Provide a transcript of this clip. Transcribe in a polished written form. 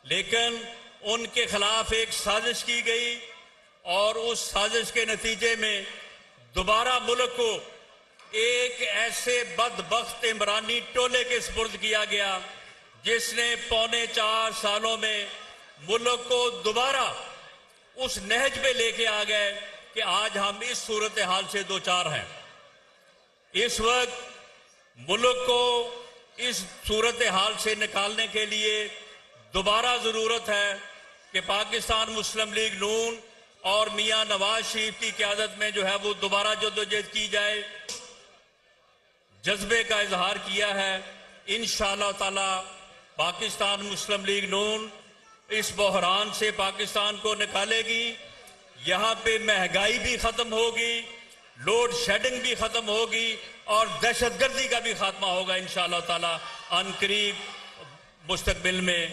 लेकिन उनके खिलाफ एक साजिश की गई और उस साजिश के नतीजे में दोबारा मुल्क को एक ऐसे बदबख्त इमरानी टोले के सुपुर्द किया गया जिसने 4.25 सालों में मुल्क को दोबारा उस नहज पे लेके आ गए कि आज हम इस सूरत हाल से दो चार हैं। इस वक्त मुल्क को इस सूरत हाल से निकालने के लिए दोबारा जरूरत है कि पाकिस्तान मुस्लिम लीग नून और मियां नवाज शरीफ की क़यादत में जो है वो दोबारा जद्दोजहद की जाए। जज्बे का इजहार किया है। इंशाअल्लाह ताला पाकिस्तान मुस्लिम लीग नून इस बहरान से पाकिस्तान को निकालेगी। यहाँ पे महंगाई भी खत्म होगी, लोड शेडिंग भी खत्म होगी और दहशतगर्दी का भी खात्मा होगा इंशाअल्लाह ताला अनकरीब मुस्तकबिल में।